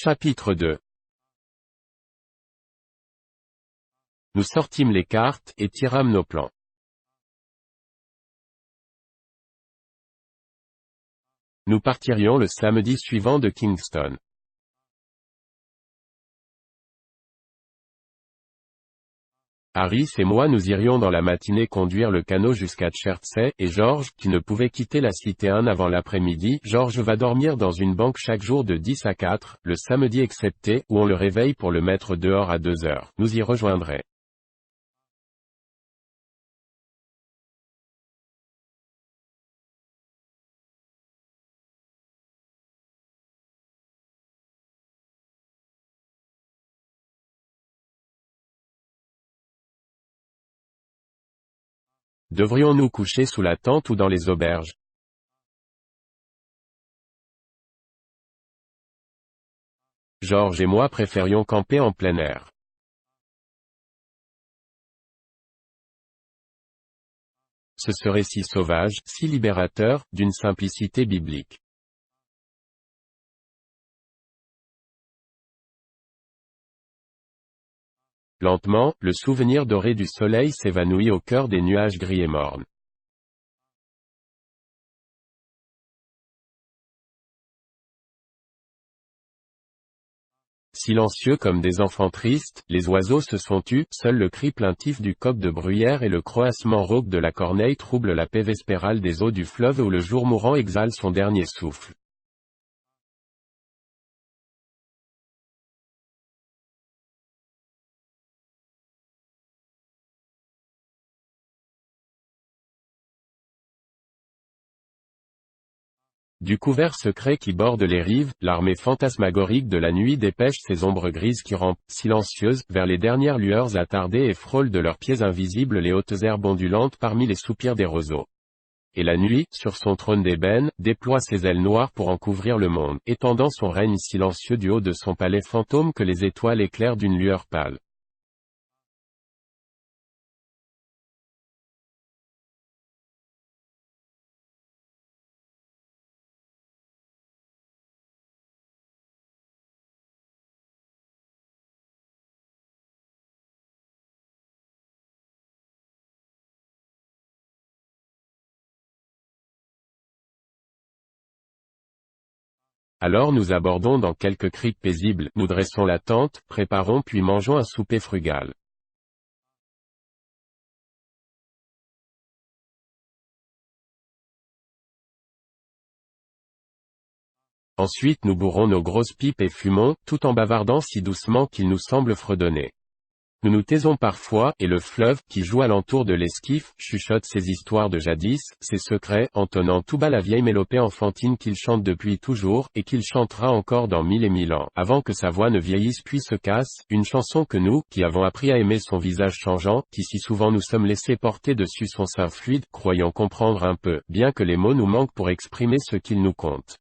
Chapitre 2. Nous sortîmes les cartes, et tirâmes nos plans. Nous partirions le samedi suivant de Kingston. Harris et moi nous irions dans la matinée conduire le canot jusqu'à Chertsey, et George, qui ne pouvait quitter la cité avant l'après-midi, George va dormir dans une banque chaque jour de 10 à 4, le samedi excepté, où on le réveille pour le mettre dehors à 2 heures. Nous y rejoindrons. Devrions-nous coucher sous la tente ou dans les auberges? George et moi préférions camper en plein air. Ce serait si sauvage, si libérateur, d'une simplicité biblique. Lentement, le souvenir doré du soleil s'évanouit au cœur des nuages gris et mornes. Silencieux comme des enfants tristes, les oiseaux se sont tus, seul le cri plaintif du coq de bruyère et le croassement rauque de la corneille troublent la paix vespérale des eaux du fleuve où le jour mourant exhale son dernier souffle. Du couvert secret qui borde les rives, l'armée fantasmagorique de la nuit dépêche ses ombres grises qui rampent, silencieuses, vers les dernières lueurs attardées et frôlent de leurs pieds invisibles les hautes herbes ondulantes parmi les soupirs des roseaux. Et la nuit, sur son trône d'ébène, déploie ses ailes noires pour en couvrir le monde, étendant son règne silencieux du haut de son palais fantôme que les étoiles éclairent d'une lueur pâle. Alors nous abordons dans quelques criques paisibles, nous dressons la tente, préparons puis mangeons un souper frugal. Ensuite nous bourrons nos grosses pipes et fumons, tout en bavardant si doucement qu'il nous semble fredonner. Nous nous taisons parfois, et le fleuve, qui joue alentour de l'esquif, chuchote ses histoires de jadis, ses secrets, entonnant tout bas la vieille mélopée enfantine qu'il chante depuis toujours, et qu'il chantera encore dans 1000 et 1000 ans, avant que sa voix ne vieillisse puis se casse, une chanson que nous, qui avons appris à aimer son visage changeant, qui si souvent nous sommes laissés porter dessus son sein fluide, croyons comprendre un peu, bien que les mots nous manquent pour exprimer ce qu'il nous conte.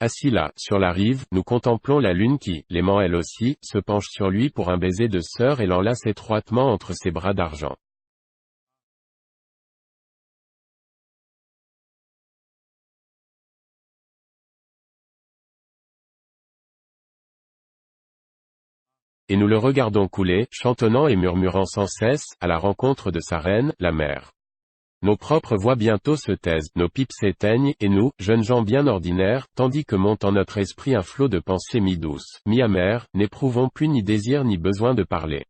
Assis là, sur la rive, nous contemplons la lune qui, l'aimant elle aussi, se penche sur lui pour un baiser de sœur et l'enlace étroitement entre ses bras d'argent. Et nous le regardons couler, chantonnant et murmurant sans cesse, à la rencontre de sa reine, la mer. Nos propres voix bientôt se taisent, nos pipes s'éteignent, et nous, jeunes gens bien ordinaires, tandis que monte en notre esprit un flot de pensées mi-douces, mi-amères, n'éprouvons plus ni désir ni besoin de parler.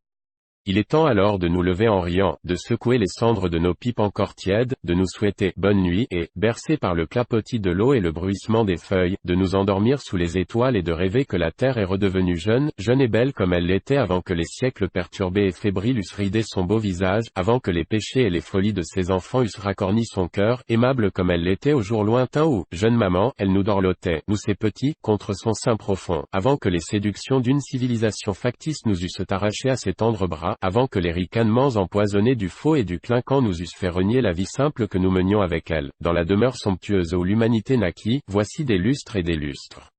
Il est temps alors de nous lever en riant, de secouer les cendres de nos pipes encore tièdes, de nous souhaiter « bonne nuit » et, bercés par le clapotis de l'eau et le bruissement des feuilles, de nous endormir sous les étoiles et de rêver que la terre est redevenue jeune, jeune et belle comme elle l'était avant que les siècles perturbés et fébriles eussent ridé son beau visage, avant que les péchés et les folies de ses enfants eussent racorni son cœur, aimable comme elle l'était au jour lointain où, jeune maman, elle nous dorlotait, nous ses petits, contre son sein profond, avant que les séductions d'une civilisation factice nous eussent arrachés à ses tendres bras, avant que les ricanements empoisonnés du faux et du clinquant nous eussent fait renier la vie simple que nous menions avec elle, dans la demeure somptueuse où l'humanité naquit, voici des lustres et des lustres.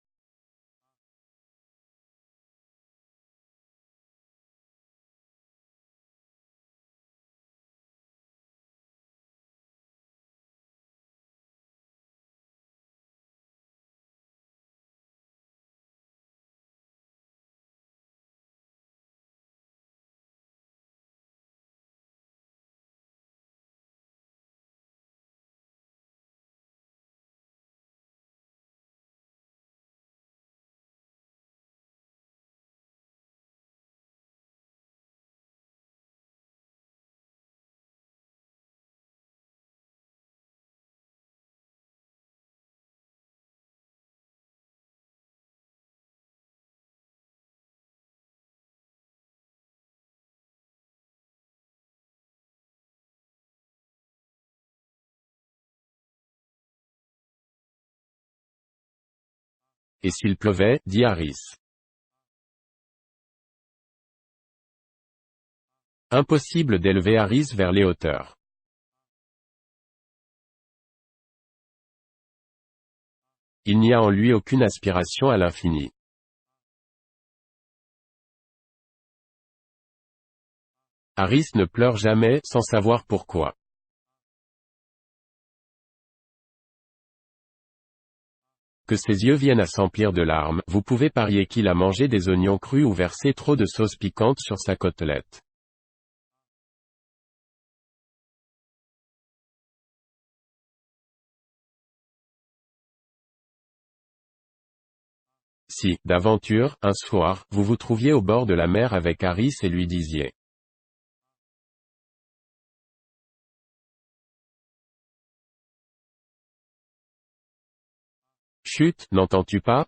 Et s'il pleuvait, dit Harris. Impossible d'élever Harris vers les hauteurs. Il n'y a en lui aucune aspiration à l'infini. Harris ne pleure jamais, sans savoir pourquoi. Que ses yeux viennent à s'emplir de larmes, vous pouvez parier qu'il a mangé des oignons crus ou versé trop de sauce piquante sur sa côtelette. Si, d'aventure, un soir, vous vous trouviez au bord de la mer avec Harris et lui disiez. Chut, n'entends-tu pas?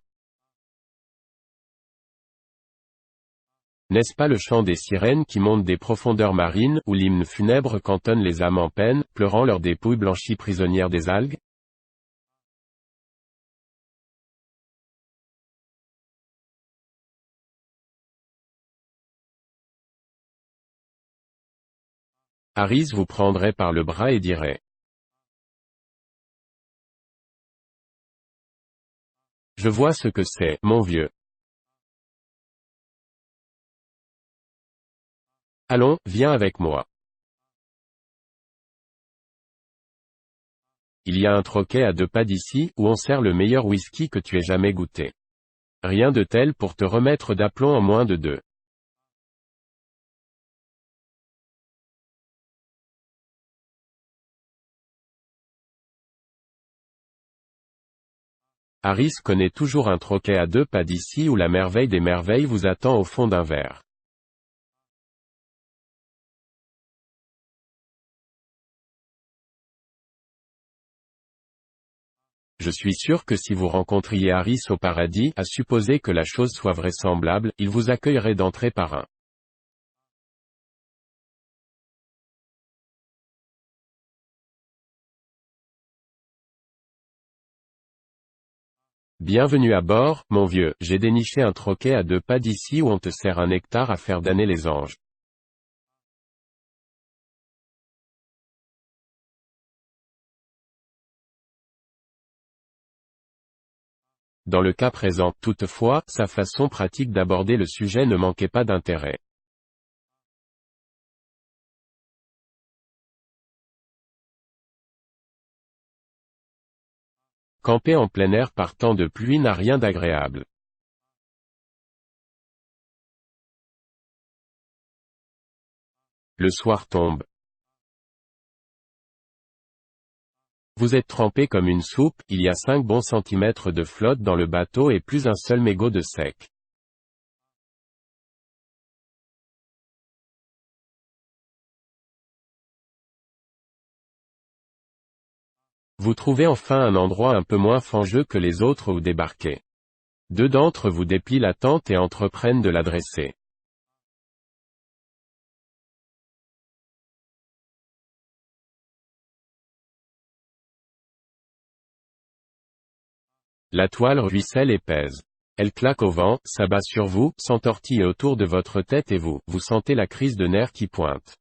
N'est-ce pas le chant des sirènes qui montent des profondeurs marines, où l'hymne funèbre cantonne les âmes en peine, pleurant leurs dépouilles blanchies prisonnières des algues? Harris vous prendrait par le bras et dirait. Je vois ce que c'est, mon vieux. Allons, viens avec moi. Il y a un troquet à 2 pas d'ici, où on sert le meilleur whisky que tu aies jamais goûté. Rien de tel pour te remettre d'aplomb en moins de 2. Harris connaît toujours un troquet à 2 pas d'ici où la merveille des merveilles vous attend au fond d'un verre. Je suis sûr que si vous rencontriez Harris au paradis, à supposer que la chose soit vraisemblable, il vous accueillerait d'entrée par un. Bienvenue à bord, mon vieux, j'ai déniché un troquet à 2 pas d'ici où on te sert un nectar à faire damner les anges. Dans le cas présent, toutefois, sa façon pratique d'aborder le sujet ne manquait pas d'intérêt. Camper en plein air par temps de pluie n'a rien d'agréable. Le soir tombe. Vous êtes trempé comme une soupe, il y a 5 bons centimètres de flotte dans le bateau et plus un seul mégot de sec. Vous trouvez enfin un endroit un peu moins fangeux que les autres où débarquer. Deux d'entre vous déplient la tente et entreprennent de la dresser. La toile ruisselle et pèse. Elle claque au vent, s'abat sur vous, s'entortille autour de votre tête et vous sentez la crise de nerfs qui pointe.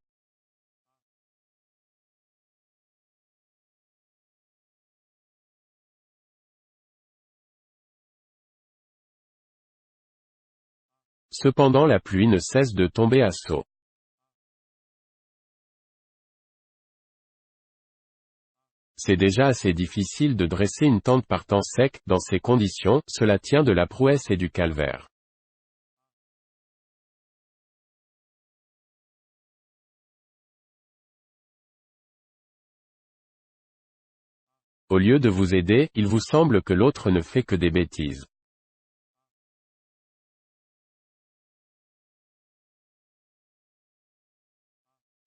Cependant la pluie ne cesse de tomber à seaux. C'est déjà assez difficile de dresser une tente par temps sec, dans ces conditions, cela tient de la prouesse et du calvaire. Au lieu de vous aider, il vous semble que l'autre ne fait que des bêtises.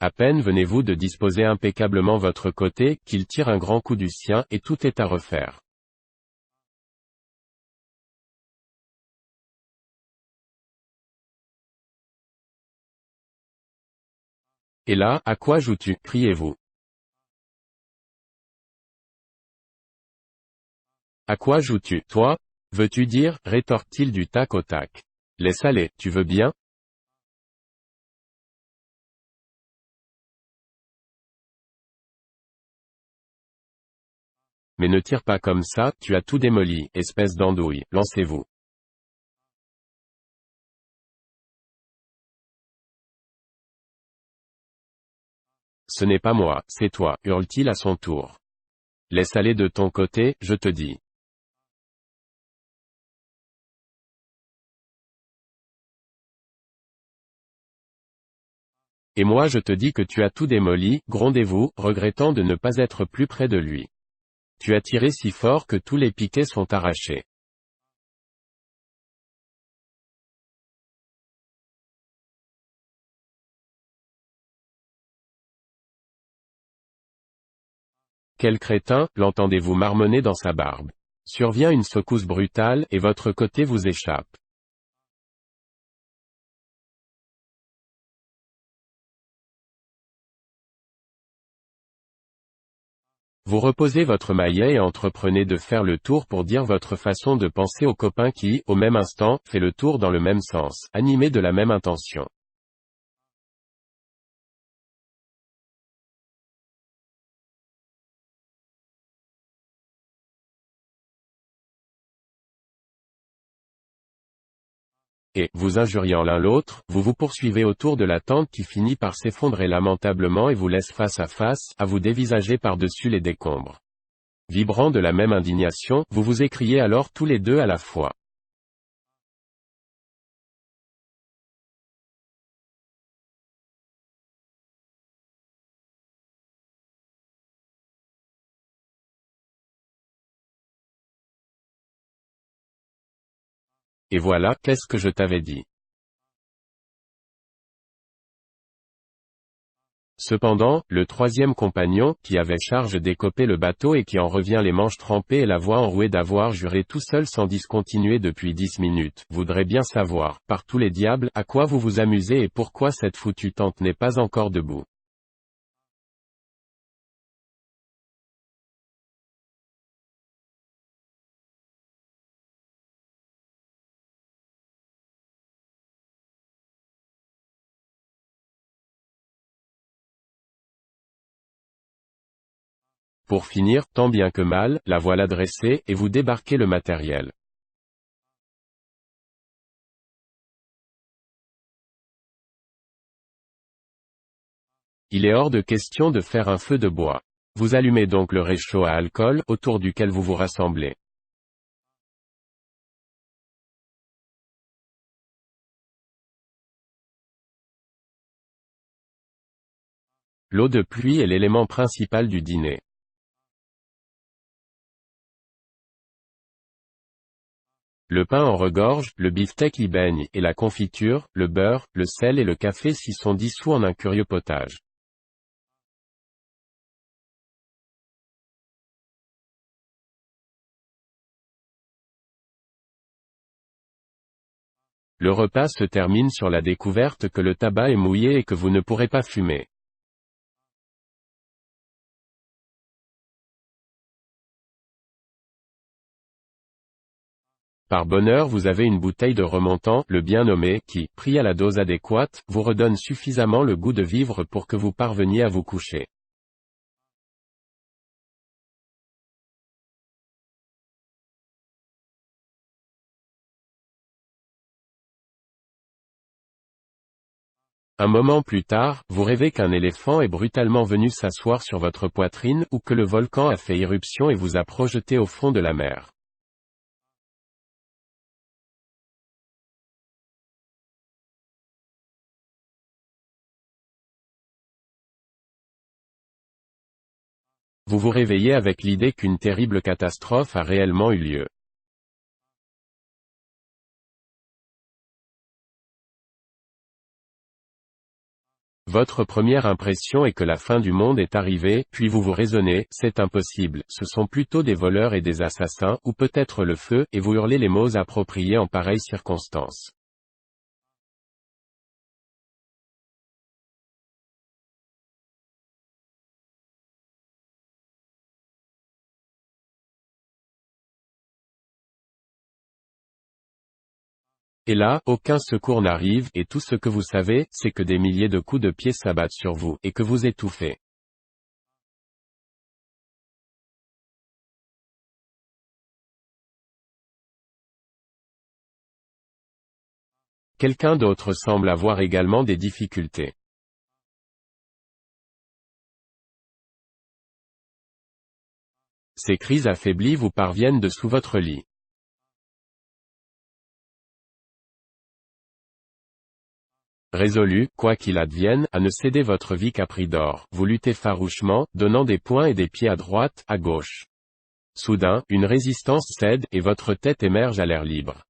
À peine venez-vous de disposer impeccablement votre côté, qu'il tire un grand coup du sien, et tout est à refaire. Et là, à quoi joues-tu, criez-vous. À quoi joues-tu, toi? Veux-tu dire, rétorque-t-il du tac au tac. Laisse aller, tu veux bien? Mais ne tire pas comme ça, tu as tout démoli, espèce d'andouille, lancez-vous. Ce n'est pas moi, c'est toi, hurle-t-il à son tour. Laisse aller de ton côté, je te dis. Et moi je te dis que tu as tout démoli, grondez-vous, regrettant de ne pas être plus près de lui. Tu as tiré si fort que tous les piquets sont arrachés. Quel crétin, l'entendez-vous marmonner dans sa barbe. Survient une secousse brutale, et votre côté vous échappe. Vous reposez votre maillet et entreprenez de faire le tour pour dire votre façon de penser au copain qui, au même instant, fait le tour dans le même sens, animé de la même intention. Et, vous injuriant l'un l'autre, vous vous poursuivez autour de la tente qui finit par s'effondrer lamentablement et vous laisse face à face, à vous dévisager par-dessus les décombres. Vibrant de la même indignation, vous vous écriez alors tous les deux à la fois. Et voilà, qu'est-ce que je t'avais dit. Cependant, le troisième compagnon, qui avait charge d'écoper le bateau et qui en revient les manches trempées et la voix enrouée d'avoir juré tout seul sans discontinuer depuis 10 minutes, voudrait bien savoir, par tous les diables, à quoi vous vous amusez et pourquoi cette foutue tente n'est pas encore debout. Pour finir, tant bien que mal, la voilà dressée, et vous débarquez le matériel. Il est hors de question de faire un feu de bois. Vous allumez donc le réchaud à alcool, autour duquel vous vous rassemblez. L'eau de pluie est l'élément principal du dîner. Le pain en regorge, le beefsteak y baigne, et la confiture, le beurre, le sel et le café s'y sont dissous en un curieux potage. Le repas se termine sur la découverte que le tabac est mouillé et que vous ne pourrez pas fumer. Par bonheur vous avez une bouteille de remontant, le bien nommé, qui, pris à la dose adéquate, vous redonne suffisamment le goût de vivre pour que vous parveniez à vous coucher. Un moment plus tard, vous rêvez qu'un éléphant est brutalement venu s'asseoir sur votre poitrine ou que le volcan a fait éruption et vous a projeté au fond de la mer. Vous vous réveillez avec l'idée qu'une terrible catastrophe a réellement eu lieu. Votre première impression est que la fin du monde est arrivée, puis vous vous raisonnez, c'est impossible, ce sont plutôt des voleurs et des assassins, ou peut-être le feu, et vous hurlez les mots appropriés en pareille circonstance. Et là, aucun secours n'arrive, et tout ce que vous savez, c'est que des milliers de coups de pied s'abattent sur vous, et que vous étouffez. Quelqu'un d'autre semble avoir également des difficultés. Ces cris affaiblis vous parviennent de sous votre lit. Résolu, quoi qu'il advienne, à ne céder votre vie qu'à prix d'or, vous luttez farouchement, donnant des poings et des pieds à droite, à gauche. Soudain, une résistance cède, et votre tête émerge à l'air libre.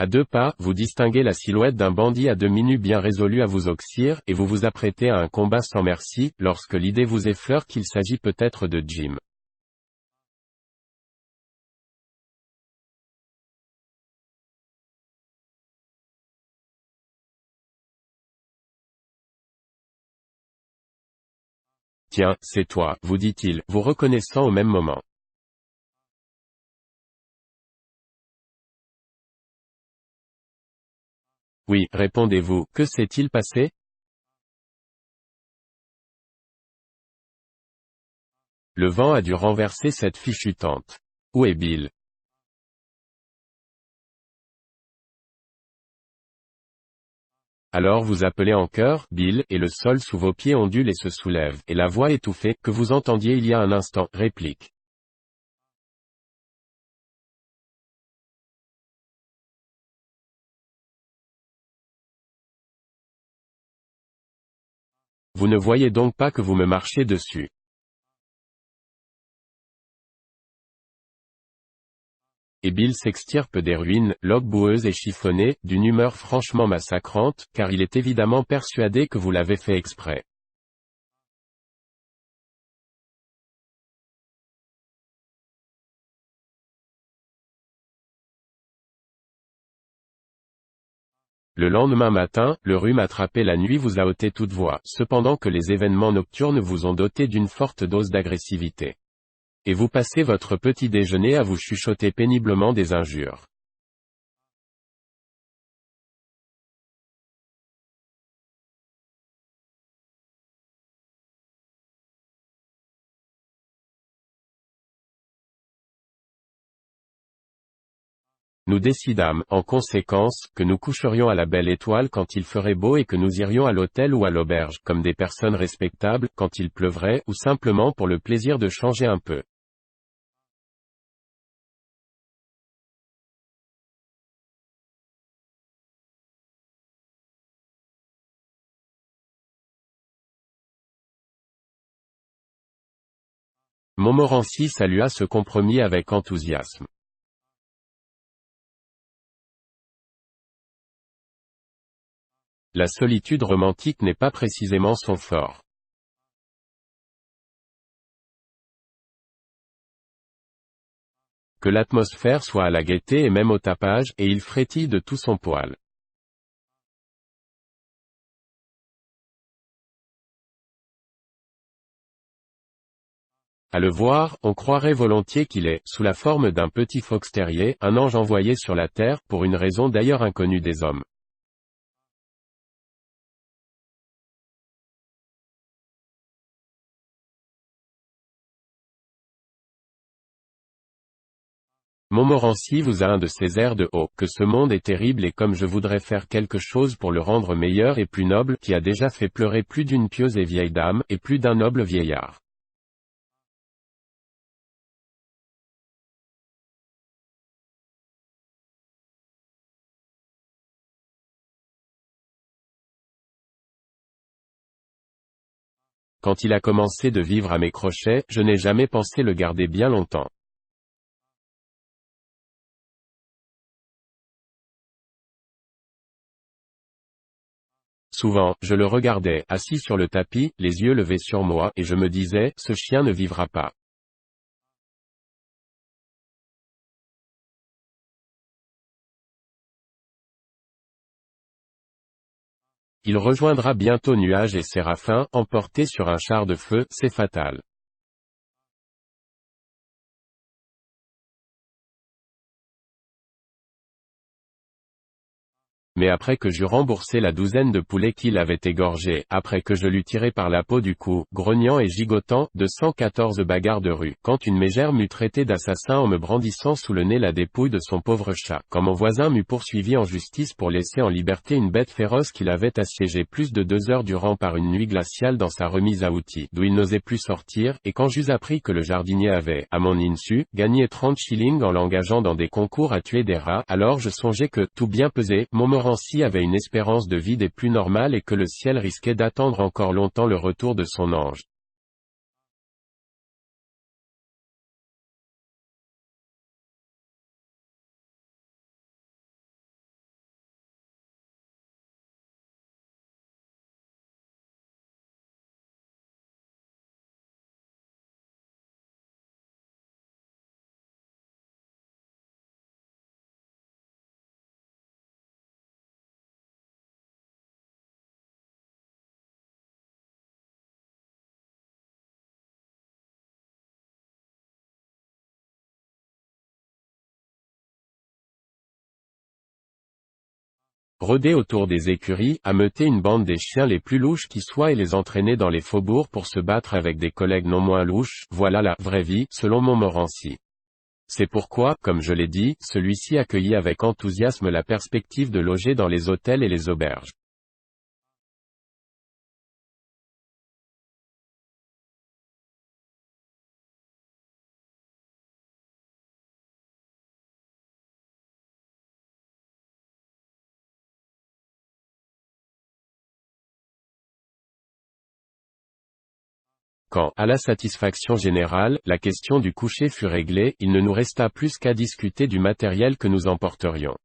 À deux pas, vous distinguez la silhouette d'un bandit à demi nu bien résolu à vous oxyre, et vous vous apprêtez à un combat sans merci, lorsque l'idée vous effleure qu'il s'agit peut-être de Jim. Tiens, c'est toi, vous dit-il, vous reconnaissant au même moment. Oui, répondez-vous, que s'est-il passé? Le vent a dû renverser cette fichue tente. Où est Bill? Alors vous appelez en chœur, Bill, et le sol sous vos pieds ondule et se soulève, et la voix étouffée, que vous entendiez il y a un instant, réplique. Vous ne voyez donc pas que vous me marchez dessus. Et Bill s'extirpe des ruines, l'ogue boueuse et chiffonnée, d'une humeur franchement massacrante, car il est évidemment persuadé que vous l'avez fait exprès. Le lendemain matin, le rhume attrapé la nuit vous a ôté toute voix, cependant que les événements nocturnes vous ont doté d'une forte dose d'agressivité. Et vous passez votre petit déjeuner à vous chuchoter péniblement des injures. Nous décidâmes, en conséquence, que nous coucherions à la Belle Étoile quand il ferait beau et que nous irions à l'hôtel ou à l'auberge, comme des personnes respectables, quand il pleuvrait, ou simplement pour le plaisir de changer un peu. Montmorency salua ce compromis avec enthousiasme. La solitude romantique n'est pas précisément son fort. Que l'atmosphère soit à la gaieté et même au tapage, et il frétille de tout son poil. À le voir, on croirait volontiers qu'il est, sous la forme d'un petit fox terrier, un ange envoyé sur la terre, pour une raison d'ailleurs inconnue des hommes. Montmorency vous a un de ces airs de «Oh, que ce monde est terrible et comme je voudrais faire quelque chose pour le rendre meilleur et plus noble» qui a déjà fait pleurer plus d'une pieuse et vieille dame, et plus d'un noble vieillard. Quand il a commencé de vivre à mes crochets, je n'ai jamais pensé le garder bien longtemps. Souvent, je le regardais, assis sur le tapis, les yeux levés sur moi, et je me disais, ce chien ne vivra pas. Il rejoindra bientôt Nuages et Séraphin, emporté sur un char de feu, c'est fatal. Mais après que j'eus remboursé la douzaine de poulets qu'il avait égorgés, après que je l'eus tiré par la peau du cou, grognant et gigotant, de 114 bagarres de rue, quand une mégère m'eut traité d'assassin en me brandissant sous le nez la dépouille de son pauvre chat, quand mon voisin m'eut poursuivi en justice pour laisser en liberté une bête féroce qu'il avait assiégée plus de 2 heures durant par une nuit glaciale dans sa remise à outils, d'où il n'osait plus sortir, et quand j'eus appris que le jardinier avait, à mon insu, gagné 30 shillings en l'engageant dans des concours à tuer des rats, alors je songeais que, tout bien pesé, Montmorency avait une espérance de vie des plus normales et que le ciel risquait d'attendre encore longtemps le retour de son ange. Rôder autour des écuries, ameuter une bande des chiens les plus louches qui soient et les entraîner dans les faubourgs pour se battre avec des collègues non moins louches, voilà la vraie vie, selon Montmorency. C'est pourquoi, comme je l'ai dit, celui-ci accueillit avec enthousiasme la perspective de loger dans les hôtels et les auberges. Quand, à la satisfaction générale, la question du coucher fut réglée, il ne nous resta plus qu'à discuter du matériel que nous emporterions.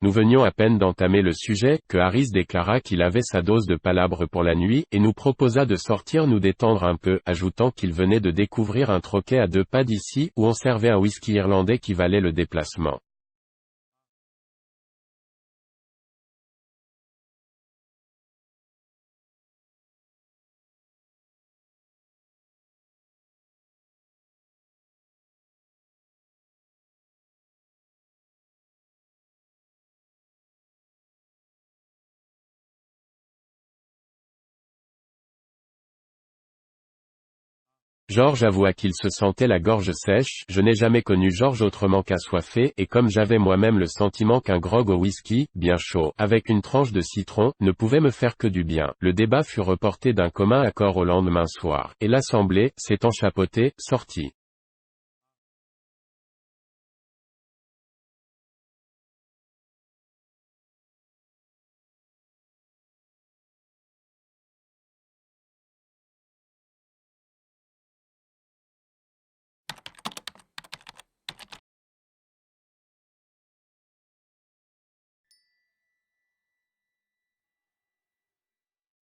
Nous venions à peine d'entamer le sujet, que Harris déclara qu'il avait sa dose de palabres pour la nuit, et nous proposa de sortir nous détendre un peu, ajoutant qu'il venait de découvrir un troquet à 2 pas d'ici, où on servait un whisky irlandais qui valait le déplacement. George avoua qu'il se sentait la gorge sèche, je n'ai jamais connu George autrement qu'assoiffé, et comme j'avais moi-même le sentiment qu'un grog au whisky, bien chaud, avec une tranche de citron, ne pouvait me faire que du bien, le débat fut reporté d'un commun accord au lendemain soir, et l'assemblée, s'étant chapeautée, sortit.